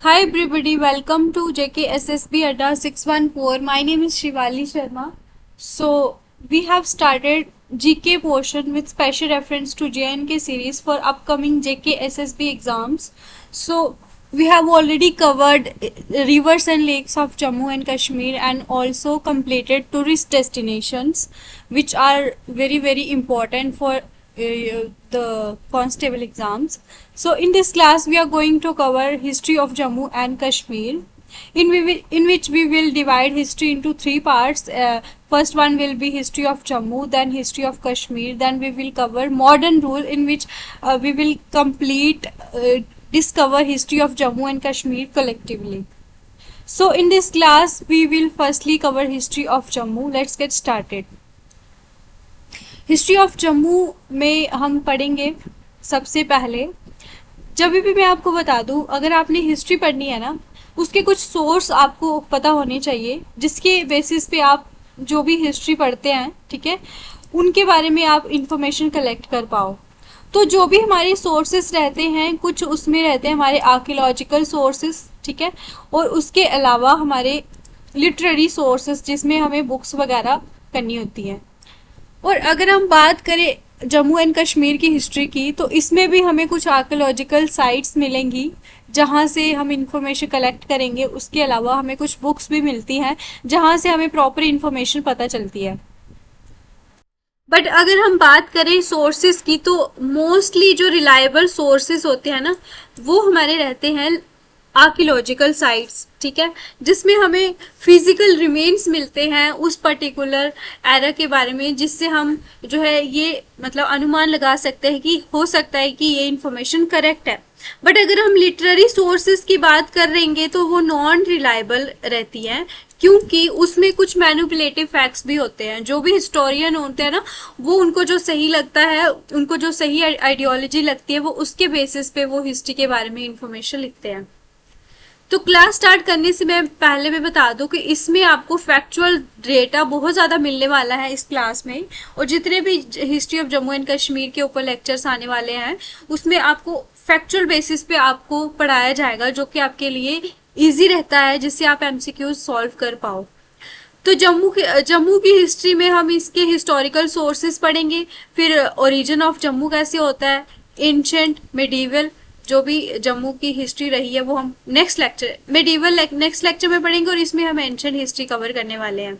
Hi everybody, welcome to JKSSB Adda 614. My name is Shivali Sharma. So we have started GK portion with special reference to JNK series for upcoming JKSSB exams. So we have already covered rivers and lakes of Jammu and Kashmir and also completed tourist destinations which are very important for the constable exams. So in this class we are going to cover history of Jammu and Kashmir in which we will divide history into three parts. First one will be history of Jammu, then history of Kashmir, then we will cover modern rule in which we will discover history of Jammu and Kashmir collectively. So in this class we will firstly cover history of Jammu. Let's get started. History of Jammu में हम पढ़ेंगे सबसे पहले। जब भी मैं आपको बता दूं, अगर आपने हिस्ट्री पढ़नी है ना, उसके कुछ सोर्स आपको पता होने चाहिए जिसके बेसिस पे आप जो भी हिस्ट्री पढ़ते हैं, ठीक है, उनके बारे में आप इंफॉर्मेशन कलेक्ट कर पाओ। तो जो भी हमारे सोर्सेस रहते हैं, कुछ उसमें रहते हैं हमारे आर्कियोलॉजिकल सोर्सेस, ठीक है, और उसके अलावा हमारे लिटरेरी सोर्सेस जिसमें हमें बुक्स वगैरह करनी होती हैं। और अगर हम बात करें जम्मू एंड कश्मीर की हिस्ट्री की, तो इसमें भी हमें कुछ आर्कियोलॉजिकल साइट्स मिलेंगी जहां से हम इंफॉर्मेशन कलेक्ट करेंगे। उसके अलावा हमें कुछ बुक्स भी मिलती हैं जहां से हमें प्रॉपर इंफॉर्मेशन पता चलती है। बट अगर हम बात करें सोर्सेज की, तो मोस्टली जो रिलायबल सोर्सेज होते हैं ना, वो हमारे रहते हैं आर्कियोलॉजिकल साइट्स, ठीक है, जिसमें हमें फिजिकल रिमेन्स मिलते हैं उस पर्टिकुलर एरा के बारे में, जिससे हम जो है ये मतलब अनुमान लगा सकते हैं कि हो सकता है कि ये इंफॉर्मेशन करेक्ट है। बट अगर हम लिटरेरी सोर्सेज की बात कर रहेंगे तो वो नॉन रिलायबल रहती हैं, क्योंकि उसमें कुछ मैनिपुलेटिव फैक्ट्स भी होते हैं। जो भी हिस्टोरियन होते हैं ना, वो उनको जो सही लगता है, उनको जो सही आइडियोलॉजी लगती है, वो उसके बेसिस पे वो हिस्ट्री के बारे में इंफॉर्मेशन लिखते हैं। तो क्लास स्टार्ट करने से मैं पहले भी बता दूं कि इसमें आपको फैक्चुअल डेटा बहुत ज़्यादा मिलने वाला है इस क्लास में, और जितने भी history of Jammu and Kashmir के ऊपर लेक्चर्स आने वाले हैं उसमें आपको फैक्चुअल बेसिस पे आपको पढ़ाया जाएगा, जो कि आपके लिए इजी रहता है, जिससे आप एमसीक्यूज सॉल्व कर पाओ। तो जम्मू की हिस्ट्री में हम इसके हिस्टोरिकल सोर्सेज पढ़ेंगे, फिर ओरिजिन ऑफ जम्मू कैसे होता है, एंशंट, मेडिवल, जो भी जम्मू की हिस्ट्री रही है वो हम नेक्स्ट लेक्चर में पढ़ेंगे, और इसमें हम एंशिएंट हिस्ट्री कवर करने वाले हैं।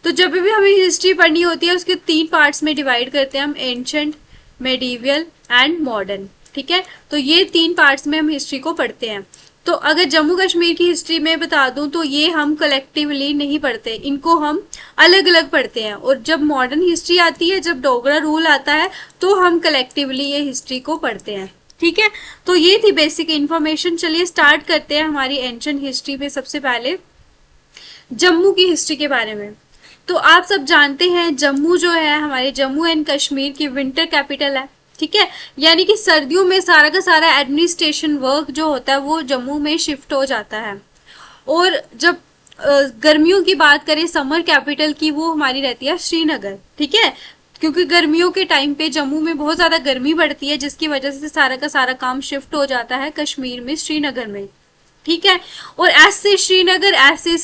तो जब भी हमें हिस्ट्री पढ़नी होती है उसके 3 पार्ट्स में डिवाइड करते हैं हम, एंशिएंट, मेडिवल एंड मॉडर्न, ठीक है। तो ये 3 पार्ट्स में हम हिस्ट्री को पढ़ते हैं। तो अगर जम्मू कश्मीर की हिस्ट्री में बता दूं तो ये हम कलेक्टिवली नहीं पढ़ते, इनको हम अलग अलग पढ़ते हैं। और जब मॉडर्न हिस्ट्री आती है, जब डोगरा रूल आता है, तो हम कलेक्टिवली ये हिस्ट्री को पढ़ते हैं, ठीक है। तो ये थी बेसिक इंफॉर्मेशन। चलिए स्टार्ट करते हैं हमारी एंशिएंट हिस्ट्री में। सबसे पहले जम्मू की हिस्ट्री के बारे में। तो आप सब जानते हैं जम्मू जो है हमारे जम्मू एंड कश्मीर की विंटर कैपिटल है, ठीक है, यानी कि सर्दियों में सारा का सारा एडमिनिस्ट्रेशन वर्क जो होता है वो जम्मू में शिफ्ट हो जाता है। और जब गर्मियों की बात करें समर कैपिटल की, वो हमारी रहती है श्रीनगर, ठीक है, क्योंकि गर्मियों के टाइम पे जम्मू में बहुत ज्यादा गर्मी बढ़ती है, जिसकी वजह से सारा का सारा काम शिफ्ट हो जाता है कश्मीर में, श्रीनगर में, ठीक है। और ऐसे श्रीनगर, ऐसे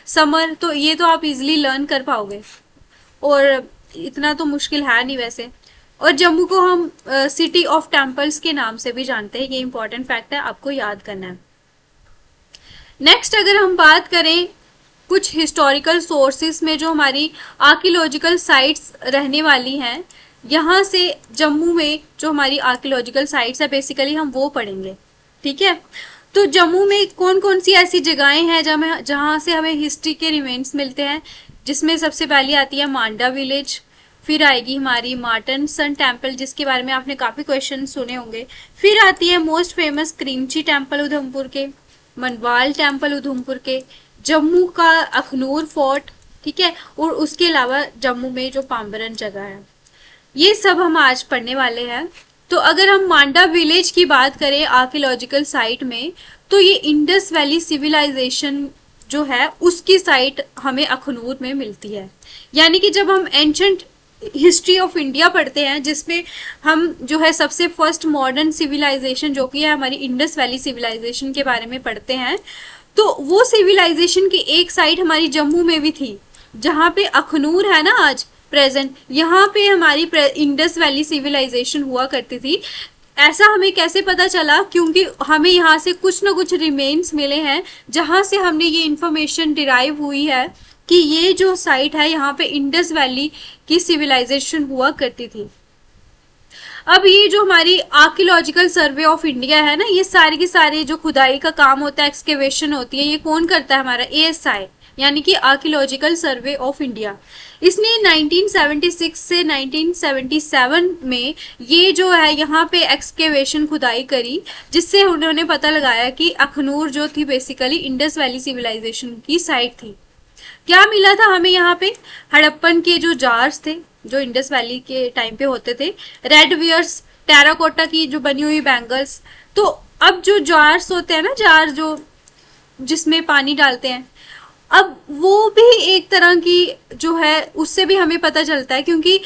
समर, तो ये तो आप इजिली लर्न कर पाओगे, और इतना तो मुश्किल है नहीं वैसे। और जम्मू को हम सिटी ऑफ टेम्पल्स के नाम से भी जानते हैं, ये इंपॉर्टेंट फैक्ट है, आपको याद करना है। नेक्स्ट अगर हम बात करें कुछ हिस्टोरिकल सोर्सेस में, जो हमारी आर्कियोलॉजिकल साइट्स रहने वाली हैं, यहाँ से जम्मू में जो हमारी आर्कियोलॉजिकल साइट्स है बेसिकली हम वो पढ़ेंगे, ठीक है। तो जम्मू में कौन कौन सी ऐसी जगहें हैं जहाँ से हमें हिस्ट्री के रिमेन्स मिलते हैं, जिसमें सबसे पहली आती है मांडा विलेज, फिर आएगी हमारी मार्टन सन टेम्पल, जिसके बारे में आपने काफी क्वेश्चन सुने होंगे। फिर आती है मोस्ट फेमस क्रीमची टेम्पल उधमपुर के, मनवाल टेम्पल उधमपुर के, जम्मू का अखनूर फोर्ट, ठीक है, और उसके अलावा जम्मू में जो पाम्बरन जगह है, ये सब हम आज पढ़ने वाले हैं। तो अगर हम मांडा विलेज की बात करें आर्कियोलॉजिकल साइट में, तो ये इंडस वैली सिविलाइजेशन जो है उसकी साइट हमें अखनूर में मिलती है। यानी कि जब हम एंशंट हिस्ट्री ऑफ इंडिया पढ़ते हैं, जिसमें हम जो है सबसे फर्स्ट मॉडर्न सिविलाइजेशन जो कि है हमारी इंडस वैली सिविलाइजेशन के बारे में पढ़ते हैं। तो वो सिविलाइजेशन की एक साइड हमारी जम्मू में भी थी, जहाँ पे अखनूर है ना आज प्रेजेंट, यहाँ पे हमारी इंडस वैली सिविलाइजेशन हुआ करती थी। ऐसा हमें कैसे पता चला? क्योंकि हमें यहाँ से कुछ ना कुछ रिमेन्स मिले हैं, जहाँ से हमने ये इंफॉर्मेशन डिराइव हुई है कि ये जो साइट है यहाँ पे इंडस वैली की सिविलाइजेशन हुआ करती थी। अब ये जो हमारी आर्कियोलॉजिकल सर्वे ऑफ इंडिया है ना, ये सारे के सारे जो खुदाई का काम होता है, एक्सकेवेशन होती है, ये कौन करता है? हमारा एएसआई, यानी कि आर्कियोलॉजिकल सर्वे ऑफ इंडिया। इसने 1976 से 1977 में ये जो है यहाँ पे एक्सकेवेशन खुदाई करी, जिससे उन्होंने पता लगाया कि अखनूर जो थी बेसिकली इंडस वैली सिविलाइजेशन की साइट थी। क्या मिला था हमें यहाँ पे? हड़प्पन के जो जार्स थे जो इंडस वैली के टाइम पे होते थे, रेड वियर्स, टेराकोटा की जो बनी हुई बैंगल्स। तो अब जो जार्स होते हैं ना, जार जो जिसमें पानी डालते हैं, अब वो भी एक तरह की जो है उससे भी हमें पता चलता है, क्योंकि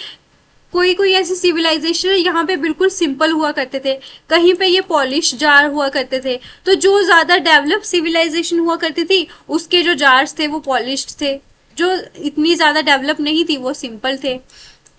कोई कोई ऐसी सिविलाइजेशन यहाँ पे बिल्कुल सिंपल हुआ करते थे, कहीं पे ये पॉलिश जार हुआ करते थे। तो जो ज्यादा डेवलप सिविलाइजेशन हुआ करती थी उसके जो जार्स थे वो पॉलिश्ड थे, जो इतनी ज्यादा डेवलप नहीं थी वो सिंपल थे।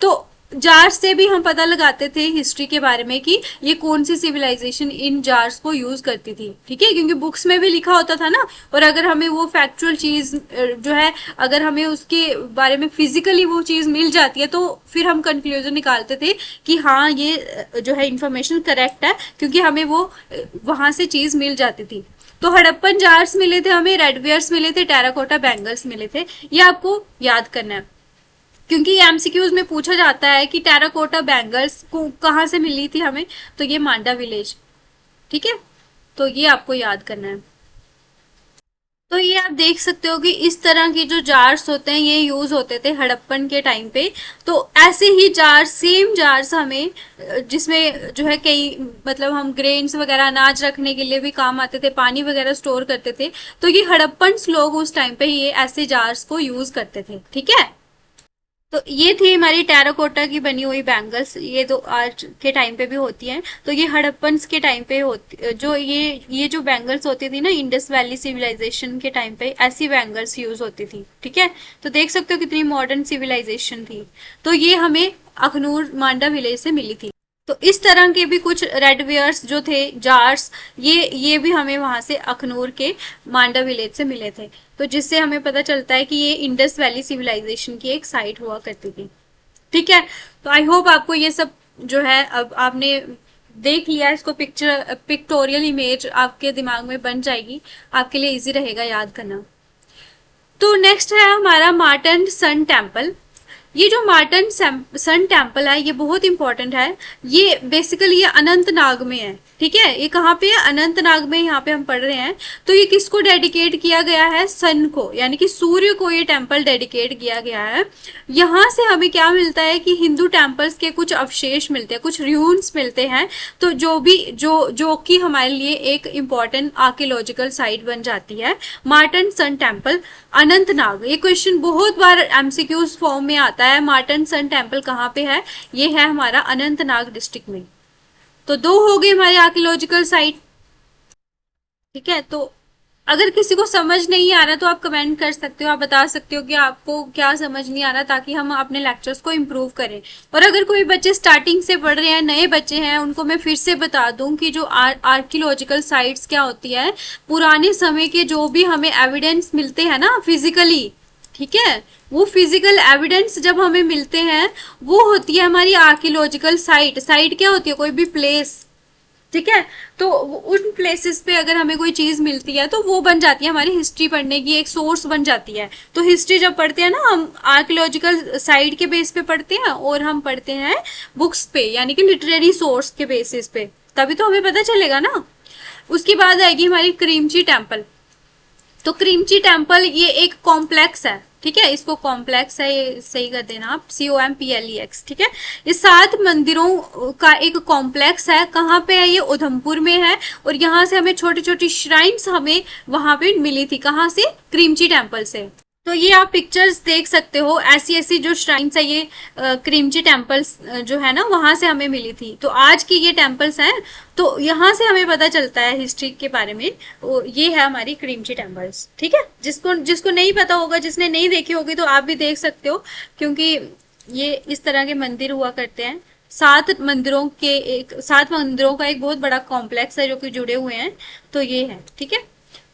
तो जार्स से भी हम पता लगाते थे हिस्ट्री के बारे में कि ये कौन सी सिविलाइजेशन इन जार्स को यूज करती थी, ठीक है, क्योंकि बुक्स में भी लिखा होता था ना। और अगर हमें वो फैक्चुअल चीज जो है, अगर हमें उसके बारे में फिजिकली वो चीज मिल जाती है, तो फिर हम कंक्लूजन निकालते थे कि हाँ ये जो है इंफॉर्मेशन करेक्ट है, क्योंकि हमें वो वहां से चीज मिल जाती थी। तो हड़प्पन जार्स मिले थे हमें, रेडवेयर्स मिले थे, टेराकोटा बैंगल्स मिले थे। ये आपको याद करना है, क्योंकि एमसीक्यूज में पूछा जाता है कि टेराकोटा बैंगल्स को कहाँ से मिली थी हमें, तो ये मांडा विलेज, ठीक है, तो ये आपको याद करना है। तो ये आप देख सकते हो कि इस तरह के जो जार्स होते हैं ये यूज होते थे हड़प्पन के टाइम पे। तो ऐसे ही जार्स, सेम जार्स हमें जिसमें जो है कई मतलब हम ग्रेन्स वगैरह अनाज रखने के लिए भी काम आते थे, पानी वगैरह स्टोर करते थे, तो ये हड़प्पन लोग उस टाइम पे ये ऐसे जार्स को यूज करते थे, ठीक है। तो ये थी हमारी टेराकोटा की बनी हुई बैंगल्स, ये तो आज के टाइम पे भी होती हैं। तो ये हड़प्पन्स के टाइम पे होती, जो ये जो बैंगल्स होती थी ना इंडस वैली सिविलाइजेशन के टाइम पे, ऐसी बैंगल्स यूज होती थी, ठीक है। तो देख सकते हो कितनी मॉडर्न सिविलाइजेशन थी। तो ये हमें अखनूर मांडा विलेज से मिली थी। तो इस तरह के भी कुछ रेडवेयर्स जो थे, जार्स, ये भी हमें वहां से अखनूर के मांडा विलेज से मिले थे। तो जिससे हमें पता चलता है कि ये इंडस वैली सिविलाइजेशन की एक साइट हुआ करती थी, ठीक है। तो आई होप आपको ये सब जो है अब आपने देख लिया, इसको पिक्टोरियल इमेज आपके दिमाग में बन जाएगी, आपके लिए इजी रहेगा याद करना। तो नेक्स्ट है हमारा मार्टन सन टेम्पल। ये जो मार्टन सन टेम्पल है ये बहुत इंपॉर्टेंट है। ये बेसिकली ये अनंतनाग में है, ठीक है। ये कहाँ पे है? अनंतनाग में, यहाँ पे हम पढ़ रहे हैं। तो ये किसको डेडिकेट किया गया है? सन को, यानी कि सूर्य को ये टेम्पल डेडिकेट किया गया है। यहाँ से हमें क्या मिलता है कि हिंदू टेम्पल्स के कुछ अवशेष मिलते हैं, कुछ र्यून्स मिलते हैं। तो जो कि हमारे लिए एक इम्पॉर्टेंट आर्कियोलॉजिकल साइट बन जाती है। Martand sun temple, Anantnag. ये क्वेश्चन बहुत बार एमसीक्यूज फॉर्म में आता है। मार्टन सन टेम्पल कहाँ पे है? ये है हमारा अनंतनाग डिस्ट्रिक्ट में। तो दो हो गए हमारे आर्कियोलॉजिकल साइट, ठीक है। तो अगर किसी को समझ नहीं आ रहा तो आप कमेंट कर सकते हो, आप बता सकते हो कि आपको क्या समझ नहीं आ रहा, ताकि हम अपने लेक्चर्स को इम्प्रूव करें। और अगर कोई बच्चे स्टार्टिंग से पढ़ रहे हैं, नए बच्चे हैं, उनको मैं फिर से बता दूं कि जो आर्कियोलॉजिकल साइट्स क्या होती है, पुराने समय के जो भी हमें एविडेंस मिलते हैं ना फिजिकली, ठीक है, वो फिजिकल एविडेंस जब हमें मिलते हैं वो होती है हमारी आर्कियोलॉजिकल साइट। साइट क्या होती है? कोई भी प्लेस, ठीक है। तो उन प्लेसेस पे अगर हमें कोई चीज मिलती है तो वो बन जाती है हमारी हिस्ट्री पढ़ने की एक सोर्स बन जाती है। तो हिस्ट्री जब पढ़ते हैं ना हम, आर्कियोलॉजिकल साइट के बेस पे पढ़ते हैं और हम पढ़ते हैं बुक्स पे, यानी कि लिटरेरी सोर्स के बेसिस पे, तभी तो हमें पता चलेगा ना। उसके बाद आएगी हमारी क्रीमची टेम्पल। तो क्रीमची टेम्पल ये एक कॉम्प्लेक्स है, ठीक है, इसको कॉम्प्लेक्स है, ये सही कर देना आप, COMPLEX, ठीक है। ये 7 मंदिरों का एक कॉम्प्लेक्स है। कहाँ पे है? ये उधमपुर में है। और यहाँ से हमें छोटी छोटी श्राइन्स हमें वहां पे मिली थी। कहाँ से? क्रीमची टेम्पल से। तो ये आप पिक्चर्स देख सकते हो, ऐसी ऐसी जो श्राइन्स है ये क्रीमची टेम्पल्स जो है ना वहां से हमें मिली थी। तो आज की ये टेम्पल्स हैं, तो यहाँ से हमें पता चलता है हिस्ट्री के बारे में। ये है हमारी क्रीमची टेम्पल्स, ठीक है। जिसको जिसको नहीं पता होगा, जिसने नहीं देखी होगी, तो आप भी देख सकते हो, क्योंकि ये इस तरह के मंदिर हुआ करते हैं। 7 मंदिरों का एक बहुत बड़ा कॉम्प्लेक्स है जो कि जुड़े हुए हैं। तो ये है, ठीक है।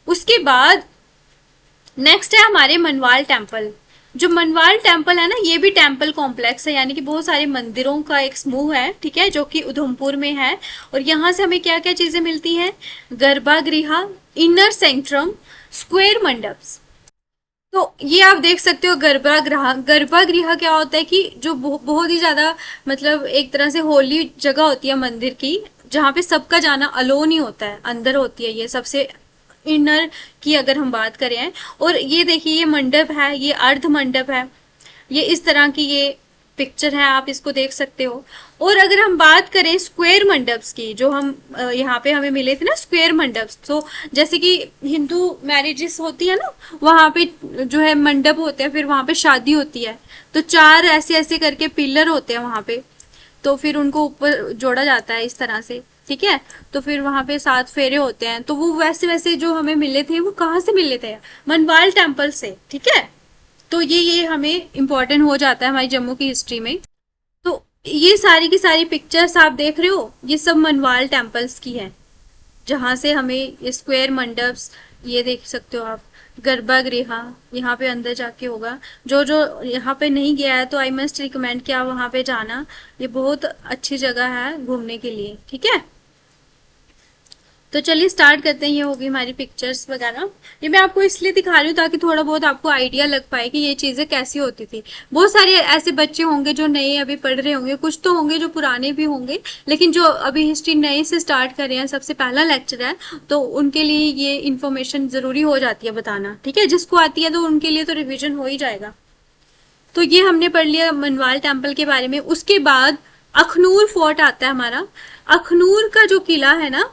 उसके बाद नेक्स्ट है हमारे मनवाल टेम्पल। जो मनवाल टेम्पल है ना, ये भी टेम्पल कॉम्प्लेक्स है, यानी कि बहुत सारे मंदिरों का एक समूह है, ठीक है, जो कि उधमपुर में है। और यहाँ से हमें क्या क्या चीजें मिलती हैं? गर्भागृह, इनर सेंट्रम, स्क्वायर मंडप्स। तो ये आप देख सकते हो गर्भागृह। गर्भागृह क्या होता है कि जो बहुत ही ज्यादा मतलब एक तरह से होली जगह होती है मंदिर की, जहाँ पे सबका जाना अलो नहीं होता है, अंदर होती है ये सबसे इनर की अगर हम बात करें। और ये देखिए ये मंडप है, ये अर्ध मंडप है, ये इस तरह की ये पिक्चर है, आप इसको देख सकते हो। और अगर हम बात करें स्क्वायर मंडप्स की, जो हम यहाँ पे हमें मिले थे ना स्क्वायर मंडप्स, तो जैसे कि हिंदू मैरिजेस होती है ना, वहां पे जो है मंडप होते हैं, फिर वहां पे शादी होती है, तो 4 ऐसे ऐसे करके पिलर होते हैं वहां पे, तो फिर उनको ऊपर जोड़ा जाता है इस तरह से, ठीक है। तो फिर वहां पे 7 फेरे होते हैं। तो वो वैसे वैसे जो हमें मिले थे, वो कहाँ से मिले थे? मनवाल टेम्पल से, ठीक है। तो ये हमें इम्पोर्टेंट हो जाता है हमारी जम्मू की हिस्ट्री में। तो ये सारी की सारी पिक्चर्स आप देख रहे हो, ये सब मनवाल टेम्पल्स की है, जहां से हमें ये स्क्वायर मंडप्स, ये देख सकते हो आप, गर्भागृह यहाँ पे अंदर जाके होगा। जो जो यहाँ पे नहीं गया है, तो आई मस्ट रिकमेंड कि आप वहां पे जाना, ये बहुत अच्छी जगह है घूमने के लिए, ठीक है। तो चलिए स्टार्ट करते हैं। ये होगी हमारी पिक्चर्स वगैरह। ये मैं आपको इसलिए दिखा रही हूँ ताकि थोड़ा बहुत आपको आइडिया लग पाए कि ये चीजें कैसी होती थी। बहुत सारे ऐसे बच्चे होंगे जो नए अभी पढ़ रहे होंगे, कुछ तो होंगे जो पुराने भी होंगे, लेकिन जो अभी हिस्ट्री नए से स्टार्ट कर रहे हैं, सबसे पहला लेक्चर है, तो उनके लिए ये इन्फॉर्मेशन जरूरी हो जाती है बताना, ठीक है। जिसको आती है तो उनके लिए तो रिविजन हो ही जाएगा। तो ये हमने पढ़ लिया मनवाल टेम्पल के बारे में। उसके बाद अखनूर फोर्ट आता है हमारा। अखनूर का जो किला है ना,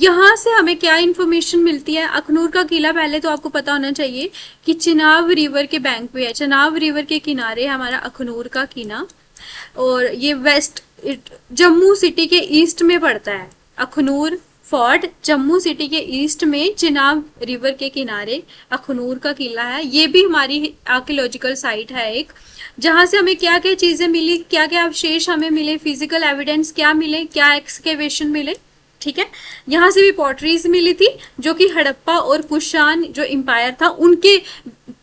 यहाँ से हमें क्या इन्फॉर्मेशन मिलती है? अखनूर का किला पहले तो आपको पता होना चाहिए कि चिनाब रिवर के बैंक पे है, चिनाब रिवर के किनारे हमारा अखनूर का किला। और ये वेस्ट जम्मू सिटी के ईस्ट में पड़ता है। अखनूर फोर्ट जम्मू सिटी के ईस्ट में चिनाब रिवर के किनारे अखनूर का किला है। ये भी हमारी आर्कियोलॉजिकल साइट है एक, जहां से हमें क्या क्या चीजें मिली, क्या क्या अवशेष हमें मिले, फिजिकल एविडेंस क्या मिले, क्या एक्सकेवेशन मिले, ठीक है। यहाँ से भी पॉटरीज मिली थी, जो कि हड़प्पा और कुषाण जो एम्पायर था उनके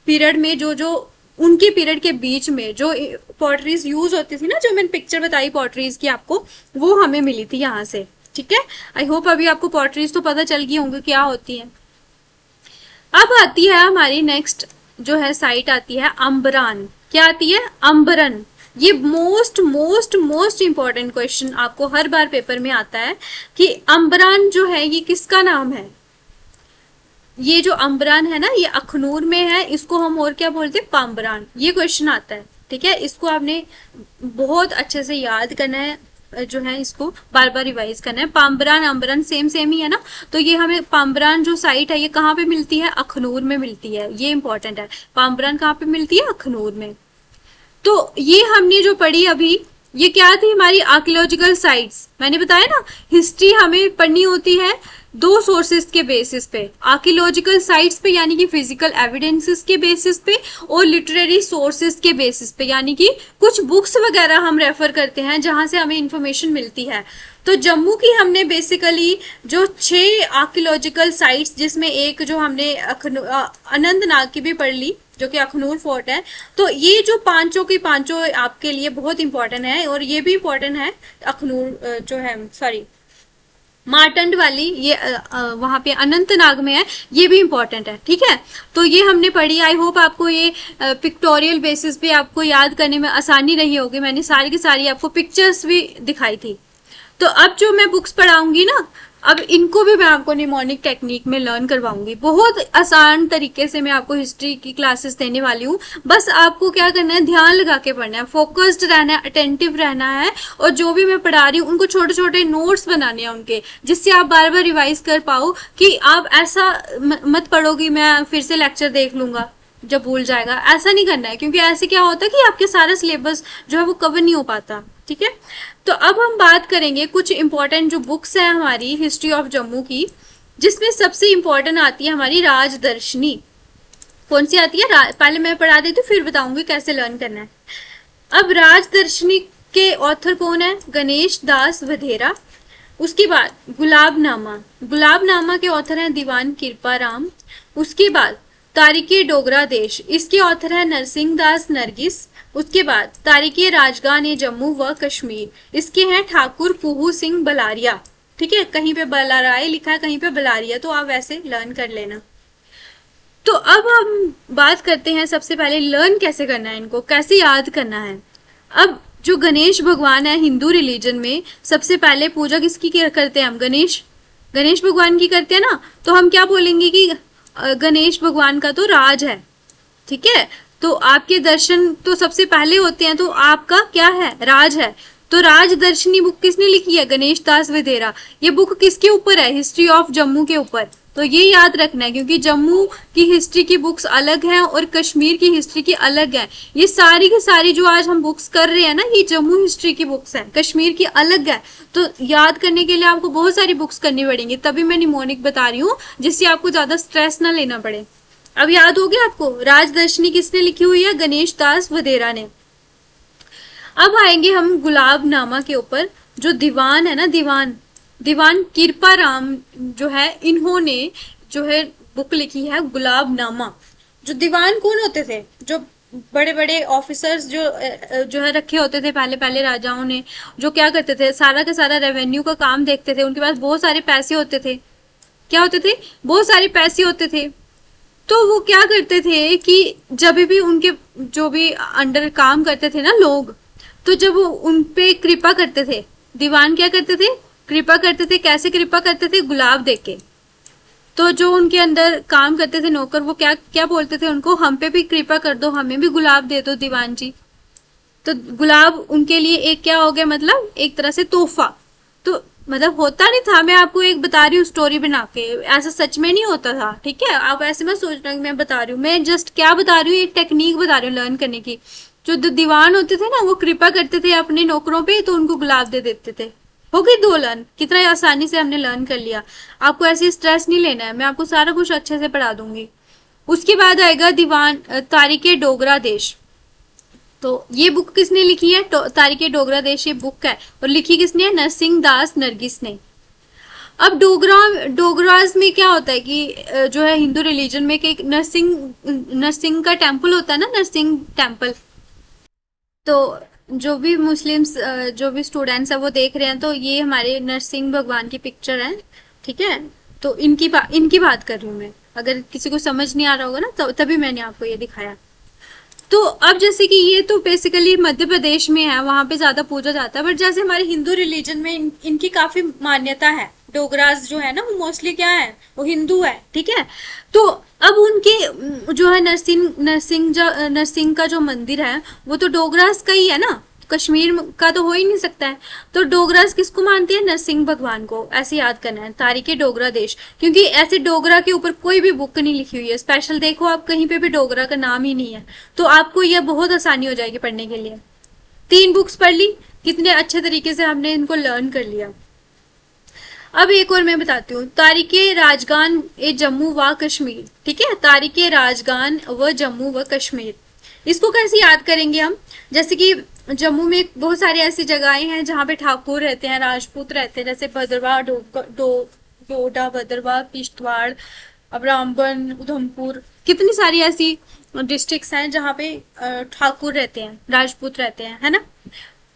पीरियड में, जो उनके पीरियड के बीच में जो पॉटरीज यूज होती थी ना, जो मैंने पिक्चर बताई पॉटरीज की आपको, वो हमें मिली थी यहाँ से, ठीक है। आई होप अभी आपको पॉटरीज तो पता चल गई होंगी क्या होती है। अब आती है हमारी नेक्स्ट जो है साइट आती है अम्बरान। क्या आती है? अम्बरन। ये most most most important question आपको हर बार पेपर में आता है कि अम्बरान जो है ये किसका नाम है। ये जो अम्बरान है ना, ये अखनूर में है, इसको हम और क्या बोलते हैं? पाम्बरान। ये क्वेश्चन आता है, ठीक है। इसको आपने बहुत अच्छे से याद करना है, जो है इसको बार बार रिवाइज करना है। पाम्बरान अम्बरान सेम सेम ही है ना, तो ये हमें पाम्बरान जो साइट है ये कहाँ पे मिलती है? अखनूर में मिलती है। ये इंपॉर्टेंट है, पाम्बरान कहाँ पे मिलती है? अखनूर में। तो ये हमने जो पढ़ी अभी, ये क्या थी? हमारी आर्कियोलॉजिकल साइट्स। मैंने बताया ना, हिस्ट्री हमें पढ़नी होती है 2 सोर्सेस के बेसिस पे, आर्कियोलॉजिकल साइट्स पे यानी कि फिजिकल एविडेंसेस के बेसिस पे, और लिटरेरी सोर्सेस के बेसिस पे, यानी कि कुछ बुक्स वगैरह हम रेफर करते हैं जहां से हमें इंफॉर्मेशन मिलती है। तो जम्मू की हमने बेसिकली जो 6 आर्कियोलॉजिकल साइट्स, जिसमें एक जो हमने अनंतनाग की भी पढ़ ली, जो कि अखनूर फोर्ट है, तो ये जो पांचों की पांचों आपके लिए बहुत इंपॉर्टेंट है। और ये भी इंपॉर्टेंट है अखनूर जो है, सॉरी मार्टंड वाली, ये वहां पे अनंतनाग में है, ये भी इंपॉर्टेंट है, ठीक है। तो ये हमने पढ़ी। आई होप आपको ये पिक्टोरियल बेसिस पे आपको याद करने में आसानी रही होगी। मैंने सारी की सारी आपको पिक्चर्स भी दिखाई थी। तो अब जो मैं बुक्स पढ़ाऊंगी ना, अब इनको भी मैं आपको निमोनिक टेक्निक में लर्न करवाऊंगी। बहुत आसान तरीके से मैं आपको हिस्ट्री की क्लासेस देने वाली हूँ। बस आपको क्या करना है? ध्यान लगा के पढ़ना है, फोकस्ड रहना है, अटेंटिव रहना है, और जो भी मैं पढ़ा रही हूँ उनको छोटे छोटे नोट्स बनाने हैं उनके, जिससे आप बार बार रिवाइज कर पाओ, कि आप ऐसा मत पढ़ो कि मैं फिर से लेक्चर देख लूंगा, जब भूल जाएगा, ऐसा नहीं करना है, क्योंकि ऐसे क्या होता है कि आपके सारा सिलेबस जो है वो कवर नहीं हो पाता। ठीक है, तो अब हम बात करेंगे कुछ इंपॉर्टेंट जो बुक्स है हमारी हिस्ट्री ऑफ जम्मू की, जिसमें सबसे इंपॉर्टेंट आती है हमारी राजदर्शनी। कौन सी आती है? पहले मैं पढ़ा देती हूँ, फिर बताऊंगी कैसे लर्न करना है। अब राजदर्शनी के ऑथर कौन है? गणेश दास वधेरा। उसके बाद गुलाबनामा, गुलाबनामा के ऑथर हैं दीवान कृपा राम। उसके बाद तारिके डोगरा देश, इसके ऑथर है नरसिंह दास नरगिस। उसके बाद तारिके राजगान ए जम्मू व कश्मीर, इसके हैं ठाकुर पुहू सिंह बलारिया। ठीक है, कहीं पे बलाराय लिखा है, कहीं पे बलारिया, तो आप वैसे लर्न कर लेना। तो अब हम बात करते हैं सबसे पहले लर्न कैसे करना है, इनको कैसे याद करना है। अब जो गणेश भगवान है हिंदू रिलीजन में, सबसे पहले पूजा किसकी करते हैं हम? गणेश, गणेश भगवान की करते हैं ना। तो हम क्या बोलेंगे कि गणेश भगवान का तो राज है। ठीक है, तो आपके दर्शन तो सबसे पहले होते हैं, तो आपका क्या है? राज है। तो राजदर्शनी बुक किसने लिखी है? गणेश दास वधेरा। ये बुक किसके ऊपर है? हिस्ट्री ऑफ जम्मू के ऊपर। तो ये याद रखना है, क्योंकि जम्मू की हिस्ट्री की बुक्स अलग हैं और कश्मीर की हिस्ट्री की अलग है। ये सारी की सारी जो आज हम बुक्स कर रहे हैं ना, ये जम्मू हिस्ट्री की बुक्स हैं, कश्मीर की अलग है। तो याद करने के लिए आपको बहुत सारी बुक्स करनी पड़ेंगी, तभी मैं निमोनिक बता रही हूँ, जिससे आपको ज्यादा स्ट्रेस ना लेना पड़े। अब याद हो गया आपको? राजदर्शनी किसने लिखी हुई है? गणेश दास वधेरा ने। अब आएंगे हम गुलाबनामा के ऊपर। जो दीवान है ना, दीवान कृपा राम जो है, इन्होंने जो है बुक लिखी है गुलाबनामा। जो दीवान कौन होते थे? जो बड़े बड़े ऑफिसर्स जो है रखे होते थे पहले पहले राजाओं ने, जो क्या करते थे, सारा का सारा रेवेन्यू का काम देखते थे। उनके पास बहुत सारे पैसे होते थे। क्या होते थे? बहुत सारे पैसे होते थे। तो वो क्या करते थे कि जब भी उनके जो भी अंडर काम करते थे ना लोग, तो जब वो उन पे कृपा करते थे, दीवान क्या करते थे? कृपा करते थे। कैसे कृपा करते थे? गुलाब देके। तो जो उनके अंदर काम करते थे नौकर, वो क्या क्या बोलते थे उनको? हम पे भी कृपा कर दो, हमें भी गुलाब दे दो दीवान जी। तो गुलाब उनके लिए एक क्या हो गया, मतलब एक तरह से तोहफा। तो मतलब होता नहीं था, मैं आपको एक बता रही हूँ स्टोरी बना के, ऐसा सच में नहीं होता था। ठीक है, आप ऐसे मत सोचना कि मैं बता रही हूँ, मैं जस्ट क्या बता रही हूँ, एक टेक्निक बता रही हूँ लर्न करने की। जो दीवान होते थे ना, वो कृपा करते थे अपने नौकरों पे, तो उनको गुलाब दे देते थे। हो गई दो लर्न, कितना आसानी से हमने लर्न कर लिया। आपको ऐसे स्ट्रेस नहीं लेना है, मैं आपको सारा कुछ अच्छे से पढ़ा दूंगी। उसके बाद आएगा दीवान तारिके डोगरा देश। तो ये बुक किसने लिखी है? तारिके डोगरा देश ये बुक है, और लिखी किसने है? नरसिंह दास नरगिस ने। अब डोगराज में क्या होता है कि जो है हिंदू रिलीजन में कि नरसिंह का टेम्पल होता है ना, नरसिंह टेम्पल। तो जो भी मुस्लिम्स जो भी स्टूडेंट्स है वो देख रहे हैं, तो ये हमारे नरसिंह भगवान की पिक्चर है। ठीक है, तो इनकी बात कर रही हूँ मैं। अगर किसी को समझ नहीं आ रहा होगा ना, तो तभी मैंने आपको ये दिखाया। तो अब जैसे कि ये तो बेसिकली मध्य प्रदेश में है, वहां पे ज्यादा पूजा जाता है, बट जैसे हमारे हिंदू रिलीजन में इनकी काफी मान्यता है। डोगरास जो है ना, वो मोस्टली क्या है? वो हिंदू है। ठीक है, तो अब उनके जो है नरसिंह का जो मंदिर है, वो तो डोगरास का ही है ना, कश्मीर का तो हो ही नहीं सकता है। तो डोगरास किसको मानती है? नरसिंह भगवान को। ऐसे याद करना है, तारिके डोगरा देश, क्योंकि ऐसे डोगरा के ऊपर कोई भी बुक नहीं लिखी हुई है स्पेशल। देखो आप, कहीं पे भी डोगरा का नाम ही नहीं है, तो आपको यह बहुत आसानी हो जाएगी पढ़ने के लिए। 3 बुक्स पढ़ ली, कितने अच्छे तरीके से हमने इनको लर्न कर लिया। अब एक और मैं बताती हूँ, तारिके राजगान ए जम्मू व कश्मीर। ठीक है, तारिके राजगान व जम्मू व कश्मीर, इसको कैसे याद करेंगे हम? जैसे कि जम्मू में बहुत सारी ऐसी जगहें हैं जहाँ पे ठाकुर रहते हैं, राजपूत रहते हैं, जैसे भद्रवाह, डोडा, भद्रवाह, किश्तवाड़, अब रामबन, उधमपुर, कितनी सारी ऐसी डिस्ट्रिक्ट्स हैं जहाँ पे ठाकुर रहते हैं, राजपूत रहते हैं, है ना।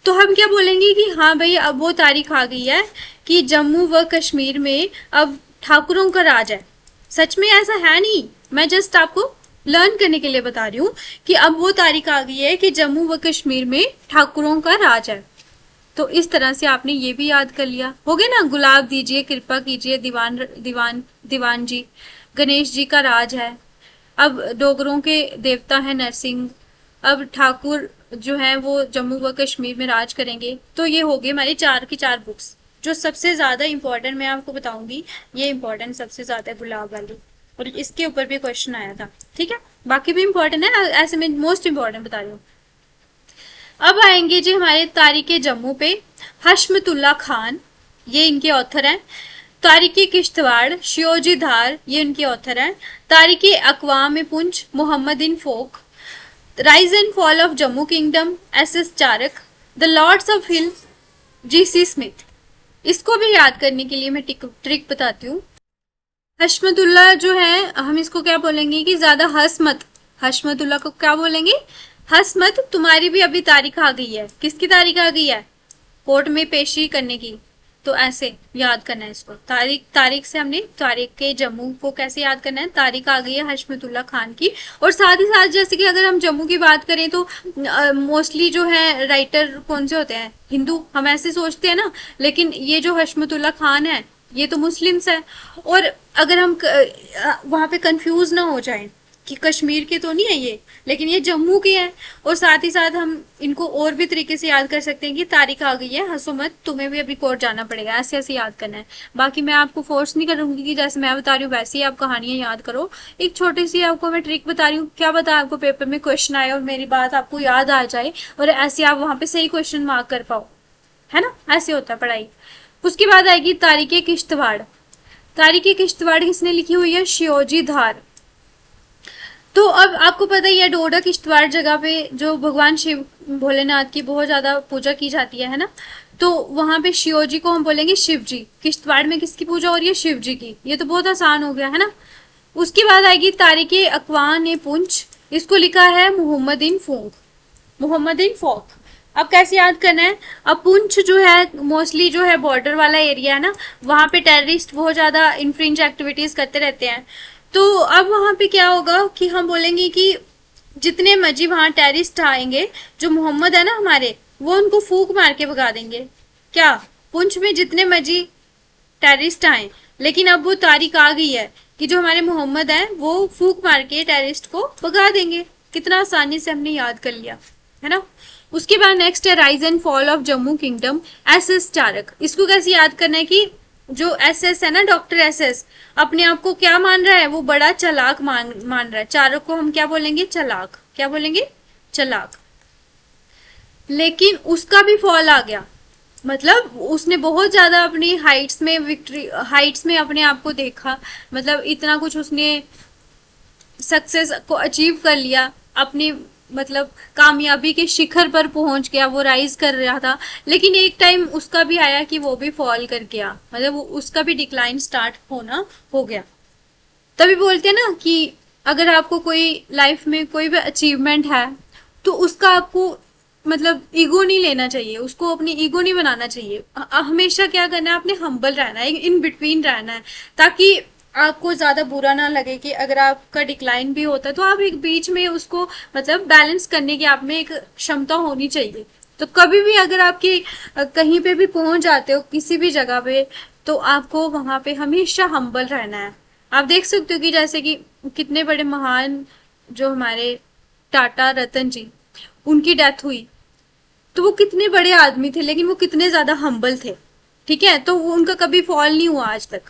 तो हम क्या बोलेंगे कि हाँ भाई, अब वो तारीख आ गई है कि जम्मू व कश्मीर में अब ठाकुरों का राज है। सच में ऐसा है नहीं, मैं जस्ट आपको लर्न करने के लिए बता रही हूँ कि अब वो तारीख आ गई है कि जम्मू व कश्मीर में ठाकुरों का राज है। तो इस तरह से आपने ये भी याद कर लिया। हो गया ना, गुलाब दीजिए, कृपा कीजिए, दीवान जी, गणेश जी का राज है। अब डोगरों के देवता है नरसिंह। अब ठाकुर जो है वो जम्मू व कश्मीर में राज करेंगे। तो ये हो गए हमारी 4 की 4 बुक्स। जो सबसे ज्यादा इंपॉर्टेंट मैं आपको बताऊंगी, ये इंपॉर्टेंट सबसे ज्यादा है गुलाब वाली। और इसके ऊपर भी क्वेश्चन आया था। ठीक है, बाकी भी इंपॉर्टेंट है, ऐसे में मोस्ट इंपॉर्टेंट बता रही हूँ। अब आएंगे जी हमारे तारीख जम्मू पे। हशमतुल्ला खान, ये इनके ऑथर हैं। तारीख किश्तवाड़, शियोजी धार, ये इनके ऑथर हैं। तारीख अकवाम पुंछ, मोहम्मद इन Fauq. Rise and fall of Jammu kingdom, S Charak. The lords of hill, G Smith. इसको भी याद करने के लिए मैं ट्रिक बताती हूँ। हशमतुल्ला जो है, हम इसको क्या बोलेंगे कि ज्यादा हंस मत। हशमतुल्ला को क्या बोलेंगे? हंस मत, तुम्हारी भी अभी तारीख आ गई है। किसकी तारीख आ गई है? कोर्ट में पेशी करने की। तो ऐसे याद करना है इसको। तारीख से हमने तारीख के जम्मू को कैसे याद करना है? तारीख आ गई है हशमतुल्ला खान की। और साथ ही साथ जैसे कि अगर हम जम्मू की बात करें तो मोस्टली जो है राइटर कौन से होते हैं? हिंदू, हम ऐसे सोचते हैं ना। लेकिन ये जो हशमतुल्ला खान है ये तो मुस्लिम्स है। और अगर हम वहां पे कंफ्यूज ना हो जाए कि कश्मीर के तो नहीं है ये, लेकिन ये जम्मू के हैं। और साथ ही साथ हम इनको और भी तरीके से याद कर सकते हैं कि तारीख आ गई है, हंसो मत, तुम्हें भी अभी कोर्ट जाना पड़ेगा, ऐसे ऐसे याद करना है। बाकी मैं आपको फोर्स नहीं करूंगी कि जैसे मैं बता रही हूँ वैसे ही आप कहानियां याद करो। एक छोटी सी आपको मैं ट्रिक बता रही हूँ, क्या बता आपको पेपर में क्वेश्चन आए और मेरी बात आपको याद आ जाए और ऐसे आप वहां पे सही क्वेश्चन मार्क कर पाओ, है ना? ऐसे होता है पढ़ाई। उसके बाद आएगी तारीख किश्तवाड़। तारीख किश्तवाड़ किसने लिखी हुई है? शियोजी धार। तो अब आपको पता ही है डोडा किश्तवाड़ जगह पे जो भगवान शिव भोलेनाथ की बहुत ज्यादा पूजा की जाती है ना। तो वहां पे शिव जी को हम बोलेंगे शिव जी। किश्तवाड़ में किसकी पूजा हो रही है? शिव जी की। ये तो बहुत आसान हो गया है ना। उसके बाद आएगी तारीख अकवान ए पुंछ। इसको लिखा है मोहम्मद इन फोक। मोहम्मद इन फोक। अब कैसे याद करना है? अब पुंछ जो है मोस्टली जो है बॉर्डर वाला एरिया है ना, वहां पे टेररिस्ट बहुत ज्यादा इनफ्रिंज एक्टिविटीज करते रहते हैं। तो अब वहां पे क्या होगा कि हम बोलेंगे कि जितने मर्जी वहां टेररिस्ट आएंगे, जो मोहम्मद है ना हमारे, वो उनको फूक मार के भगा देंगे। क्या? पुंछ में जितने मर्जी टेररिस्ट आए, लेकिन अब वो तारीख आ गई है कि जो हमारे मोहम्मद हैं वो फूक मार के टेररिस्ट को भगा देंगे। कितना आसानी से हमने याद कर लिया, है ना? उसके बाद नेक्स्ट है rise and fall of Jammu kingdom, S Charak. इसको कैसे याद करना है कि जो एस है ना, डॉक्टर एस अपने आप को क्या मान रहा है? वो बड़ा चालाक मान रहा है। चारक को हम क्या बोलेंगे? चालाक। क्या बोलेंगे? चालाक। लेकिन उसका भी फॉल आ गया, मतलब उसने बहुत ज्यादा अपनी हाइट्स में अपने आप को देखा। मतलब इतना कुछ उसने सक्सेस को अचीव कर लिया, अपनी मतलब कामयाबी के शिखर पर पहुंच गया, वो राइज कर रहा था। लेकिन एक टाइम उसका भी आया कि वो भी फॉल कर गया, मतलब उसका भी डिक्लाइन स्टार्ट होना हो गया। तभी बोलते हैं ना कि अगर आपको कोई लाइफ में कोई भी अचीवमेंट है तो उसका आपको मतलब ईगो नहीं लेना चाहिए, उसको अपनी ईगो नहीं बनाना चाहिए। हमेशा क्या करना है? आपने हम्बल रहना है, इन बिटवीन रहना है, ताकि आपको ज्यादा बुरा ना लगे कि अगर आपका डिक्लाइन भी होता है तो आप एक बीच में उसको मतलब बैलेंस करने की आप में एक क्षमता होनी चाहिए। तो कभी भी अगर आपकी कहीं पे भी पहुंच जाते हो किसी भी जगह पे, तो आपको वहां पे हमेशा हम्बल रहना है। आप देख सकते हो कि जैसे कि कितने बड़े महान जो हमारे टाटा रतन जी, उनकी डेथ हुई, तो वो कितने बड़े आदमी थे लेकिन वो कितने ज्यादा हम्बल थे। ठीक है, तो वो उनका कभी फॉल नहीं हुआ आज तक,